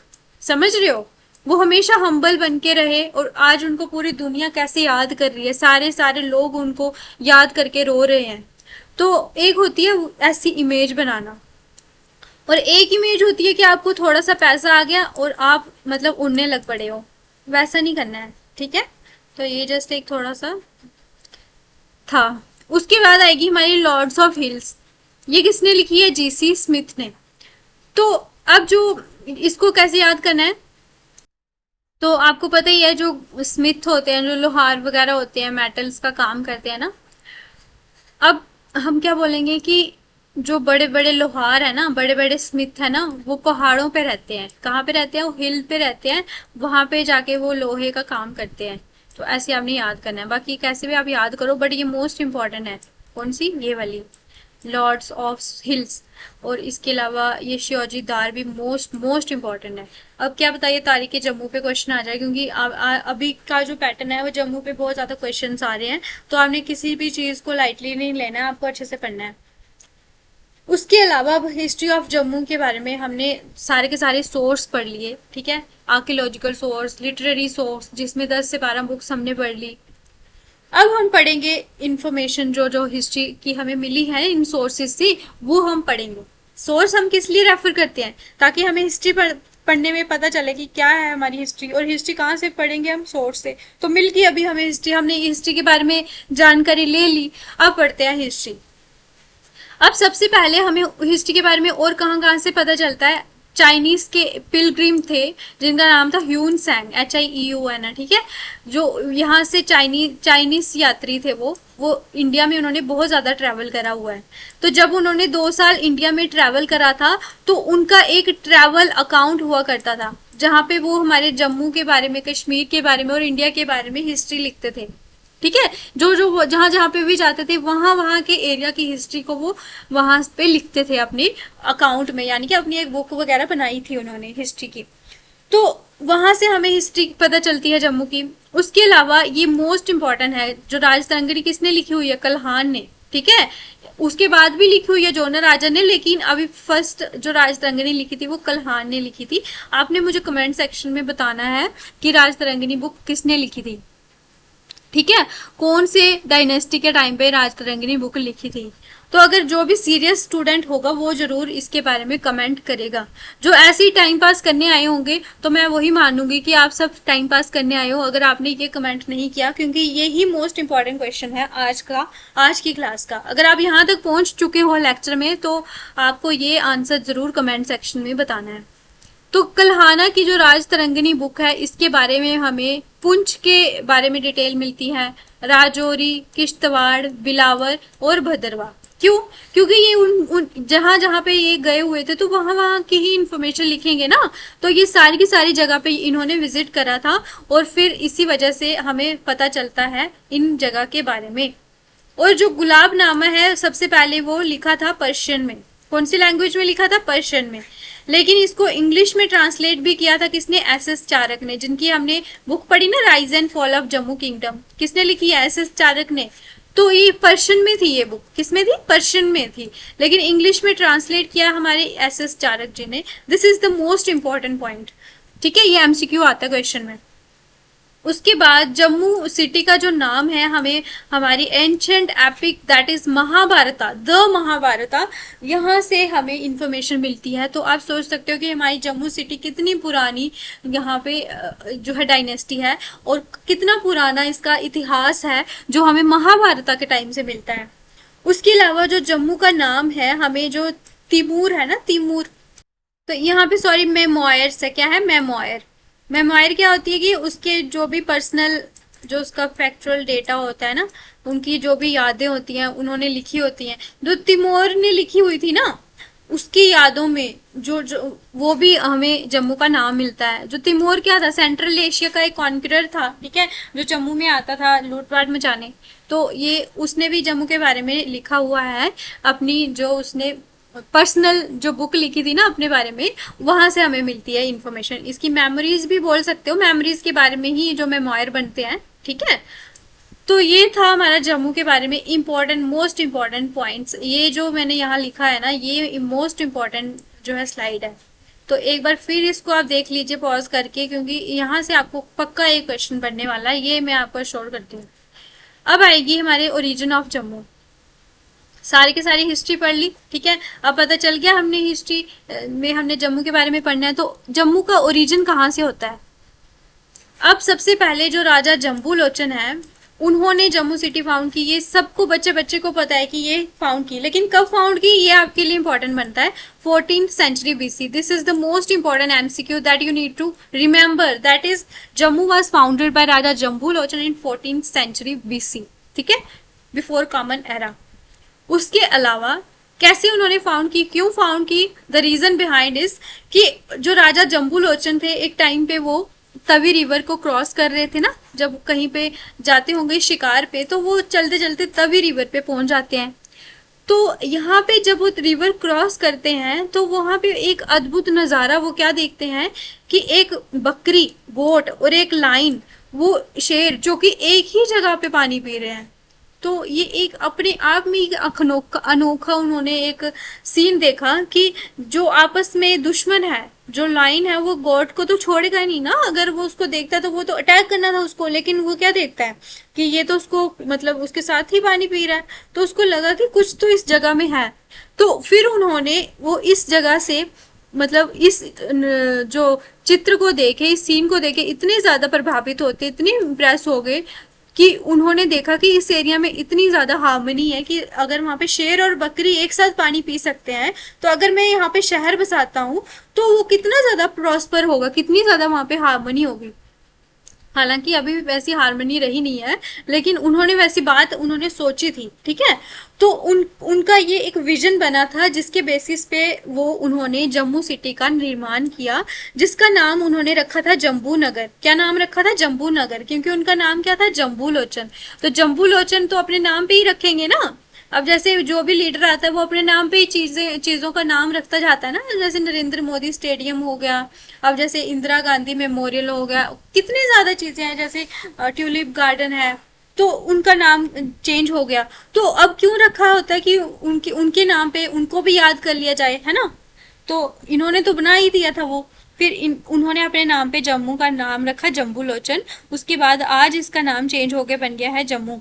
समझ रहे हो? वो हमेशा हम्बल बन के रहे और आज उनको पूरी दुनिया कैसे याद कर रही है, सारे सारे लोग उनको याद करके रो रहे हैं। तो एक होती है ऐसी इमेज बनाना, और एक इमेज होती है कि आपको थोड़ा सा पैसा आ गया और आप मतलब उड़ने लग पड़े हो। वैसा नहीं करना है, ठीक है? तो ये जस्ट एक थोड़ा सा था। उसके बाद आएगी हमारी लॉर्ड्स ऑफ हिल्स। ये किसने लिखी है? जीसी स्मिथ ने। तो अब जो इसको कैसे याद करना है? तो आपको पता ही है जो स्मिथ होते हैं, जो लोहार वगैरह होते हैं, मेटल्स का काम करते हैं ना। अब हम क्या बोलेंगे कि जो बड़े बड़े लोहार है ना, बड़े बड़े स्मिथ है ना, वो पहाड़ों पे रहते हैं। कहाँ पे रहते हैं? वो हिल पे रहते हैं, वहां पे जाके वो लोहे का काम करते हैं। तो ऐसे आपने याद करना है, बाकी कैसे भी आप याद करो, बट ये मोस्ट इंपॉर्टेंट है। कौन सी? ये वाली, लॉर्ड्स ऑफ हिल्स। और इसके अलावा ये शियोजी दार भी मोस्ट मोस्ट इंपॉर्टेंट है। अब क्या बताइए, तारीख जम्मू पे क्वेश्चन आ जाए, क्योंकि अभी का जो पैटर्न है वो जम्मू पे बहुत ज्यादा क्वेश्चंस आ रहे हैं। तो आपने किसी भी चीज को लाइटली नहीं लेना है, आपको अच्छे से पढ़ना है। उसके अलावा अब हिस्ट्री ऑफ जम्मू के बारे में हमने सारे के सारे सोर्स पढ़ लिए, ठीक है, आर्कियोलॉजिकल सोर्स, लिटरेरी सोर्स, जिसमें 10 से 12 बुक्स हमने पढ़ ली। अब हम पढ़ेंगे इंफॉर्मेशन जो जो हिस्ट्री की हमें मिली है इन सोर्सेज से, वो हम पढ़ेंगे। सोर्स हम किस लिए रेफर करते हैं, ताकि हमें हिस्ट्री पढ़ने में पता चले कि क्या है हमारी हिस्ट्री, और हिस्ट्री कहाँ से पढ़ेंगे हम, सोर्स से। तो मिल गई अभी हमें हिस्ट्री, हमने हिस्ट्री के बारे में जानकारी ले ली। अब पढ़ते हैं हिस्ट्री। अब सबसे पहले हमें हिस्ट्री के बारे में और कहाँ कहाँ से पता चलता है, चाइनीज के पिलग्रिम थे जिनका नाम था ह्यून सैंग, HIEUN, ठीक है, जो यहाँ से चाइनीज यात्री थे, वो इंडिया में उन्होंने बहुत ज्यादा ट्रैवल करा हुआ है। तो जब उन्होंने 2 साल इंडिया में ट्रैवल करा था, तो उनका एक ट्रैवल अकाउंट हुआ करता था, जहाँ पे वो हमारे जम्मू के बारे में, कश्मीर के बारे में और इंडिया के बारे में हिस्ट्री लिखते थे, ठीक है। जो जो जहां जहां पे भी जाते थे, वहां वहां के एरिया की हिस्ट्री को वो वहां पे लिखते थे अपने अकाउंट में, यानी कि अपनी एक बुक वगैरह बनाई थी उन्होंने हिस्ट्री की। तो वहां से हमें हिस्ट्री पता चलती है जम्मू की। उसके अलावा ये मोस्ट इंपॉर्टेंट है, जो राजतरंगिणी किसने लिखी हुई है, कल्हान ने, ठीक है। उसके बाद भी लिखी हुई है जोना राजा ने, लेकिन अभी फर्स्ट जो राजतरंगिणी लिखी थी वो कल्हान ने लिखी थी। आपने मुझे कमेंट सेक्शन में बताना है कि राजतरंगिणी बुक किसने लिखी थी, ठीक है, कौन से डायनेस्टी के टाइम पे राजतरंगिणी बुक लिखी थी। तो अगर जो भी सीरियस स्टूडेंट होगा वो जरूर इसके बारे में कमेंट करेगा। जो ऐसे ही टाइम पास करने आए होंगे तो मैं वही मानूंगी कि आप सब टाइम पास करने आए हो, अगर आपने ये कमेंट नहीं किया, क्योंकि ये ही मोस्ट इंपॉर्टेंट क्वेश्चन है आज की क्लास का। अगर आप यहाँ तक पहुंच चुके हो लेक्चर में, तो आपको ये आंसर जरूर कमेंट सेक्शन में बताना है। तो कल्हाना की जो राजतरंगिणी बुक है, इसके बारे में हमें पुंछ के बारे में डिटेल मिलती है, राजौरी, किश्तवाड़, बिलावर और भद्रवा। क्यों? क्योंकि ये उन जहां जहां पे ये गए हुए थे, तो वहां वहां की ही इंफॉर्मेशन लिखेंगे ना। तो ये सारी की सारी जगह पे इन्होंने विजिट करा था, और फिर इसी वजह से हमें पता चलता है इन जगह के बारे में। और जो गुलाबनामा है, सबसे पहले वो लिखा था पर्शियन में। कौन सी लैंग्वेज में लिखा था? पर्शियन में। लेकिन इसको इंग्लिश में ट्रांसलेट भी किया था किसने? SS चारक ने, जिनकी हमने बुक पढ़ी ना, rise and fall of Jammu kingdom, किसने लिखी है? SS चारक ने। तो ये पर्शियन में थी, ये बुक किस में थी? पर्शियन में थी, लेकिन इंग्लिश में ट्रांसलेट किया हमारे SS चारक जी ने। This is the most important point, ठीक है, ये MCQ आता है क्वेश्चन में। उसके बाद जम्मू सिटी का जो नाम है, हमें हमारी ancient epic that is Mahabharata, the Mahabharata, यहाँ से हमें इंफॉर्मेशन मिलती है। तो आप सोच सकते हो कि हमारी जम्मू सिटी कितनी पुरानी यहाँ पे जो है डायनेस्टी है, और कितना पुराना इसका इतिहास है, जो हमें महाभारता के टाइम से मिलता है। उसके अलावा जो जम्मू का नाम है, हमें जो तिमूर है ना, तिमूर, तो यहाँ पे सॉरी मेमोयर से क्या है? मेमोयर। मेमोयर क्या होती है कि उसके जो भी पर्सनल, जो उसका फैक्चुअल डेटा होता है ना, उनकी जो भी यादें होती हैं उन्होंने लिखी होती हैं। जो तिमोर ने लिखी हुई थी ना, उसकी यादों में जो वो भी हमें जम्मू का नाम मिलता है। जो तिमोर क्या था? सेंट्रल एशिया का एक कॉन्करर था, ठीक है, जो जम्मू में आता था लूटपाट मचाने। तो ये उसने भी जम्मू के बारे में लिखा हुआ है, अपनी जो उसने पर्सनल जो बुक लिखी थी ना अपने बारे में, वहां से हमें मिलती है इंफॉर्मेशन। इसकी मेमोरीज भी बोल सकते हो, मेमोरीज के बारे में ही जो मेमोयर बनते हैं, ठीक है। तो ये था हमारा जम्मू के बारे में इम्पोर्टेंट, मोस्ट इम्पोर्टेंट पॉइंट्स। ये जो मैंने यहाँ लिखा है ना, ये मोस्ट इम्पोर्टेंट जो है स्लाइड है। तो एक बार फिर इसको आप देख लीजिए पॉज करके, क्योंकि यहाँ से आपको पक्का एक क्वेश्चन बनने वाला है, ये मैं आपको श्योर करती हूँ। अब आएगी हमारे ओरिजिन ऑफ जम्मू। सारी की सारी हिस्ट्री पढ़ ली, ठीक है। अब पता चल गया हमने हिस्ट्री में हमने जम्मू के बारे में पढ़ना है। तो जम्मू का ओरिजिन कहाँ से होता है? अब सबसे पहले जो राजा जम्बू लोचन है, उन्होंने जम्मू सिटी फाउंड की। ये सबको बच्चे बच्चे को पता है कि ये फाउंड की, लेकिन कब फाउंड की ये आपके लिए इंपॉर्टेंट बनता है। 14th century BC। This is the most important MCQ that you need to remember, that is Jammu was founded by Raja Jambu Lochan in 14th century BC, ठीक है, बिफोर कॉमन एरा। उसके अलावा कैसे उन्होंने फाउंड की, क्यों फाउंड की, द रीजन बिहाइंड इज कि जो राजा जम्बू लोचन थे, एक टाइम पे वो तवी रिवर को क्रॉस कर रहे थे ना, जब कहीं पे जाते होंगे शिकार पे, तो वो चलते चलते तवी रिवर पे पहुंच जाते हैं। तो यहाँ पे जब वो रिवर क्रॉस करते हैं, तो वहां पे एक अद्भुत नजारा वो क्या देखते हैं कि एक बकरी, गोट और एक लाइन, वो शेर, जो कि एक ही जगह पे पानी पी रहे हैं। तो ये एक अपने आप में एक अनोखा उन्होंने एक सीन देखा कि जो आपस में दुश्मन है, जो लाइन है, वो गॉड को तो छोड़ेगा नहीं ना। अगर वो उसको देखता तो वो तो अटैक करना था उसको, लेकिन वो क्या देखता है कि ये तो उसको मतलब उसके साथ ही पानी पी रहा है, तो उसको लगा कि कुछ तो इस जगह में है। तो फिर उन्होंने वो इस जगह से मतलब इस जो चित्र को देखे, इस सीन को देखे इतने ज्यादा प्रभावित होते, इतने इम्प्रेस हो गए कि उन्होंने देखा कि इस एरिया में इतनी ज्यादा हार्मनी है कि अगर वहां पे शेर और बकरी एक साथ पानी पी सकते हैं, तो अगर मैं यहाँ पे शहर बसाता हूँ तो वो कितना ज्यादा प्रॉस्पर होगा, कितनी ज्यादा वहां पे हार्मनी होगी। हालांकि अभी भी वैसी हार्मनी रही नहीं है, लेकिन उन्होंने वैसी बात उन्होंने सोची थी, ठीक है। तो उनका ये एक विजन बना था जिसके बेसिस पे वो उन्होंने जम्मू सिटी का निर्माण किया, जिसका नाम उन्होंने रखा था जम्बू नगर। क्या नाम रखा था? जम्बू नगर, क्योंकि उनका नाम क्या था? जम्बू लोचन। तो जम्बू लोचन तो अपने नाम पे ही रखेंगे ना। अब जैसे जो भी लीडर आता है वो अपने नाम पे ही चीजों का नाम रखता जाता है ना, जैसे नरेंद्र मोदी स्टेडियम हो गया, अब जैसे इंदिरा गांधी मेमोरियल हो गया, कितनी ज्यादा चीजें हैं, जैसे ट्यूलिप गार्डन है, तो उनका नाम चेंज हो गया। तो अब क्यों रखा होता है कि उनके उनके नाम पे उनको भी याद कर लिया जाए, है ना। तो इन्होंने तो बना ही दिया था वो। फिर उन्होंने अपने नाम पे जम्मू का नाम रखा जम्बू लोचन। उसके बाद आज इसका नाम चेंज होके बन गया है जम्मू।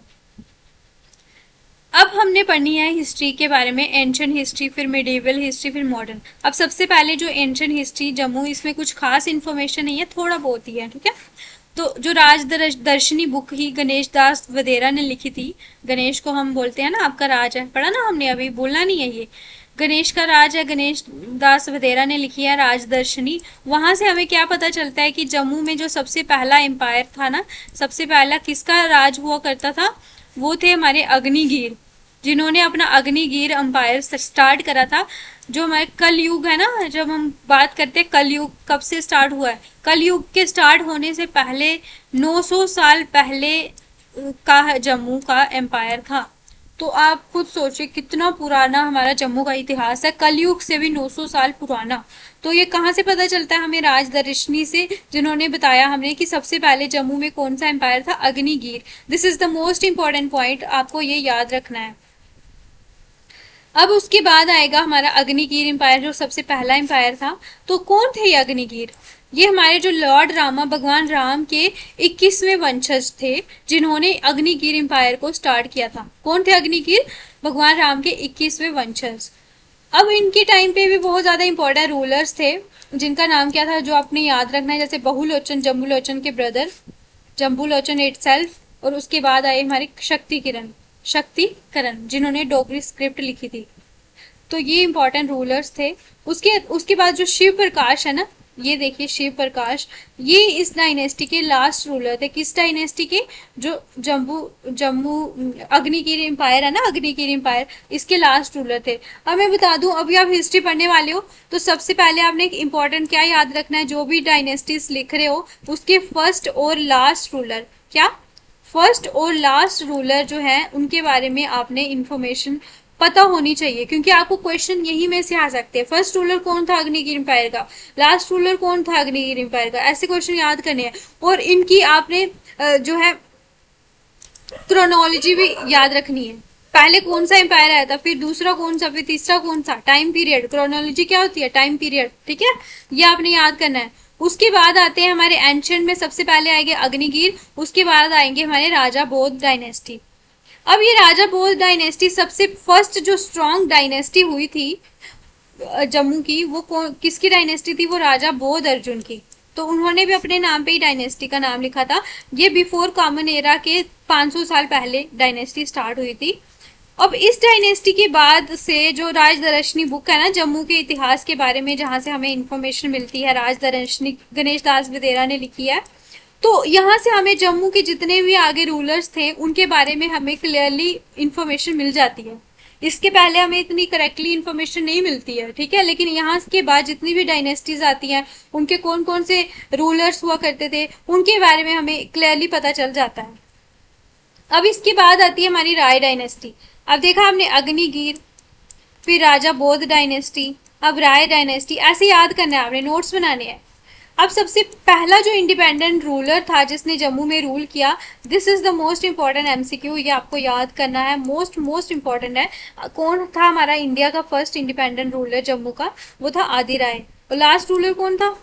अब हमने पढ़नी है हिस्ट्री के बारे में, एंशियंट हिस्ट्री, फिर मिडिवल हिस्ट्री, फिर मॉडर्न। अब सबसे पहले जो एंशियंट हिस्ट्री जम्मू, इसमें कुछ खास इन्फॉर्मेशन नहीं है, थोड़ा बहुत ही है, ठीक है। तो जो राज दर्शनी बुक ही गणेश दास वधेरा ने लिखी थी, गणेश को हम बोलते हैं ना आपका राज है, पढ़ा ना हमने, अभी बोलना नहीं है, ये गणेश का राज है, गणेश दास वधेरा ने लिखी है राजदर्शनी। वहां से हमें क्या पता चलता है कि जम्मू में जो सबसे पहला एम्पायर था ना, सबसे पहला किसका राज हुआ करता था, वो थे हमारे अग्निगीर, जिन्होंने अपना अग्निगीर अंपायर स्टार्ट करा था। जो हमारे कल युग है ना, जब हम बात करते हैं कल युग कब से स्टार्ट हुआ है, कल युग के स्टार्ट होने से पहले 900 साल पहले का जम्मू का एम्पायर था। तो आप खुद सोचिए कितना पुराना हमारा जम्मू का इतिहास है, कलयुग से भी 900 साल पुराना। तो ये कहाँ से पता चलता है हमें? राजदर्शनी से, जिन्होंने बताया हमने कि सबसे पहले जम्मू में कौन सा एम्पायर था, अग्निगीर। This is the most important point, आपको ये याद रखना है। अब उसके बाद आएगा हमारा अग्निगीर एम्पायर, जो सबसे पहला एम्पायर था। तो कौन थे ये अग्निगीर? ये हमारे जो लॉर्ड रामा, भगवान राम के 21वें वंशज थे, जिन्होंने अग्निगीर एम्पायर को स्टार्ट किया था। कौन थे अग्निगीर? भगवान राम के 21वें वंशज। अब इनके टाइम पे भी बहुत ज्यादा इंपॉर्टेंट रूलर्स थे, जिनका नाम क्या था, जो आपने याद रखना है, जैसे बहुलोचन, जम्बूलोचन के ब्रदर, जम्बूलोचन इटसेल्फ, और उसके बाद आए हमारे शक्तिकरण, जिन्होंने डोगरी स्क्रिप्ट लिखी थी। तो ये इंपॉर्टेंट रूलर्स थे। उसके उसके बाद जो शिव प्रकाश है ना, ये देखिए शिव प्रकाश, ये इस डायनेस्टी के लास्ट रूलर थे। किस डायनेस्टी के? जो जम्मू जम्मू अग्निगिर एम्पायर है ना, अग्निगिर एम्पायर, इसके लास्ट रूलर थे। अब मैं बता दूं, अभी आप हिस्ट्री पढ़ने वाले हो तो सबसे पहले आपने एक इंपॉर्टेंट क्या याद रखना है, जो भी डायनेस्टीज लिख रहे हो उसके फर्स्ट और लास्ट रूलर, क्या फर्स्ट और लास्ट रूलर जो है उनके बारे में आपने इंफॉर्मेशन पता होनी चाहिए, क्योंकि आपको क्वेश्चन यही में से आ सकते हैं। फर्स्ट रूलर कौन था अग्निगिर एम्पायर का, लास्ट रूलर कौन था अग्निगिर एम्पायर का, ऐसे क्वेश्चन याद करने हैं। और इनकी आपने जो है क्रोनोलॉजी भी याद रखनी है, पहले कौन सा एम्पायर आया था, फिर दूसरा कौन सा, फिर तीसरा कौन सा, टाइम पीरियड। क्रोनोलॉजी क्या होती है? टाइम पीरियड, ठीक है, ये आपने याद करना है। उसके बाद आते हैं हमारे एंशिएंट में, सबसे पहले आएंगे अग्निगीर, उसके बाद आएंगे हमारे राजा बौद्ध डायनेस्टी। अब ये राजा बौद्ध डायनेस्टी सबसे फर्स्ट जो स्ट्रॉन्ग डायनेस्टी हुई थी जम्मू की, वो किसकी डायनेस्टी थी? वो राजा बौद्ध अर्जुन की। तो उन्होंने भी अपने नाम पे ही डायनेस्टी का नाम लिखा था। ये बिफोर कॉमन एरा के 500 साल पहले डायनेस्टी स्टार्ट हुई थी। अब इस डायनेस्टी के बाद से जो राजदर्शनी बुक है ना, जम्मू के इतिहास के बारे में, जहां से हमें इंफॉर्मेशन मिलती है, राजदर्शनी गणेश दास वधेरा ने लिखी है। तो यहाँ से हमें जम्मू के जितने भी आगे रूलर्स थे उनके बारे में हमें क्लियरली इंफॉर्मेशन मिल जाती है। इसके पहले हमें इतनी करेक्टली इंफॉर्मेशन नहीं मिलती है, ठीक है। लेकिन यहाँ के बाद जितनी भी डायनेस्टीज आती हैं, उनके कौन कौन से रूलर्स हुआ करते थे, उनके बारे में हमें क्लियरली पता चल जाता है। अब इसके बाद आती है हमारी राय डायनेस्टी। अब देखा हमने अग्निगीर, फिर राजा बौद्ध डायनेस्टी, अब राय डायनेस्टी, ऐसे याद करना है, आपने नोट्स बनाने हैं। अब सबसे पहला जो इंडिपेंडेंट रूलर था जिसने जम्मू में रूल किया, this is the most important MCQ, ये आपको याद करना है, मोस्ट मोस्ट इंपॉर्टेंट है। कौन था हमारा इंडिया का फर्स्ट इंडिपेंडेंट रूलर जम्मू का? वो था आदि राय। और लास्ट रूलर कौन था?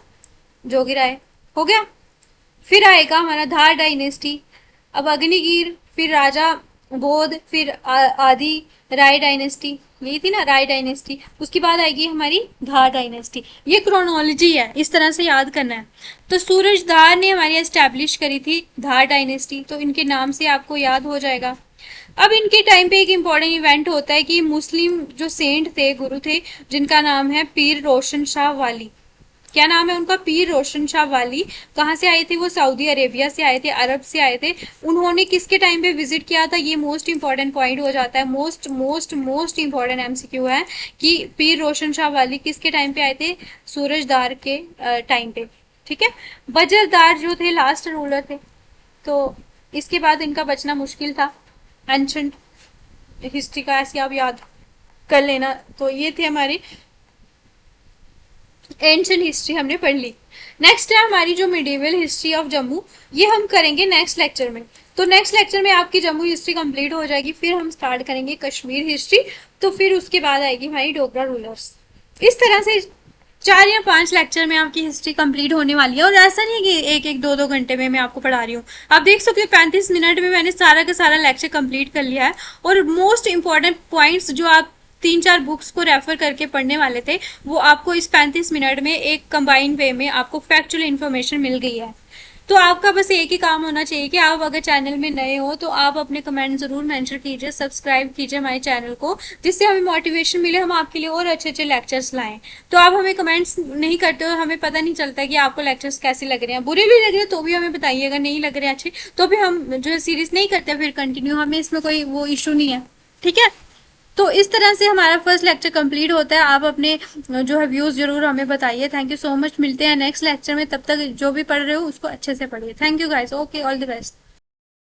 जोगी राय। हो गया। फिर आएगा हमारा धार डायनेस्टी, अब अग्निवीर, फिर राजा बोध, फिर आदि राय डायनेस्टी, यही थी ना राय डायनेस्टी। उसके बाद आएगी हमारी धार डायनेस्टी। ये क्रोनोलॉजी है, इस तरह से याद करना है। तो सूरजधार ने हमारी एस्टैब्लिश करी थी धार डायनेस्टी, तो इनके नाम से आपको याद हो जाएगा। अब इनके टाइम पे एक इम्पॉर्टेंट इवेंट होता है कि मुस्लिम जो सेंट थे, गुरु थे, जिनका नाम है पीर रोशन शाह वाली। क्या नाम है उनका? पीर रोशन शाह वाली। कहाँ से आए थे वो? सऊदी अरेबिया से आए थे, अरब से आए थे। उन्होंने किसके टाइम पे विजिट किया था? ये मोस्ट इंपॉर्टेंट पॉइंट हो जाता है, most most most important MCQ है कि पीर रोशन शाह वाली किसके टाइम पे आए थे? सूरजदार के टाइम पे। ठीक है। बजरदार जो थे लास्ट रूलर थे, तो इसके बाद इनका बचना मुश्किल था। एंशंट हिस्ट्री का ऐसे आप याद कर लेना। तो ये थे हमारे एंशियंट हिस्ट्री, हमने पढ़ ली। नेक्स्ट है हमारी जो मिडिवल हिस्ट्री ऑफ जम्मू, ये हम करेंगे नेक्स्ट लेक्चर में। तो नेक्स्ट लेक्चर में आपकी जम्मू हिस्ट्री कंप्लीट हो जाएगी, फिर हम स्टार्ट करेंगे कश्मीर हिस्ट्री, तो फिर उसके बाद आएगी हमारी डोगरा रूलर्स। इस तरह से 4 या 5 लेक्चर में आपकी हिस्ट्री कंप्लीट होने वाली है। और ऐसा नहीं है कि एक एक 2 घंटे में मैं आपको पढ़ा रही हूँ, आप देख सकते हो 35 मिनट में मैंने सारा का सारा लेक्चर कंप्लीट कर लिया है। और मोस्ट इंपॉर्टेंट पॉइंट्स जो आप 3-4 बुक्स को रेफर करके पढ़ने वाले थे, वो आपको इस 35 मिनट में एक कंबाइंड वे में आपको फैक्चुअल इन्फॉर्मेशन मिल गई है। तो आपका बस एक ही काम होना चाहिए कि आप अगर चैनल में नए हो तो आप अपने कमेंट जरूर मेंशन कीजिए, सब्सक्राइब कीजिए हमारे चैनल को, जिससे हमें मोटिवेशन मिले, हम आपके लिए और अच्छे अच्छे लेक्चर्स लाएं। तो आप हमें कमेंट्स नहीं करते हो, हमें पता नहीं चलता कि आपको लेक्चर्स कैसे लग रहे हैं। बुरे भी लग रहे हैं तो भी हमें बताइए, अगर नहीं लग रहे अच्छे तो भी हम जो है सीरीज नहीं करते फिर कंटिन्यू, हमें इसमें कोई वो इशू नहीं है। ठीक है। तो इस तरह से हमारा फर्स्ट लेक्चर कंप्लीट होता है। आप अपने जो है व्यूज जरूर हमें बताइए। थैंक यू सो मच, मिलते हैं नेक्स्ट लेक्चर में। तब तक जो भी पढ़ रहे हो उसको अच्छे से पढ़िए। Thank you guys, okay, all the best.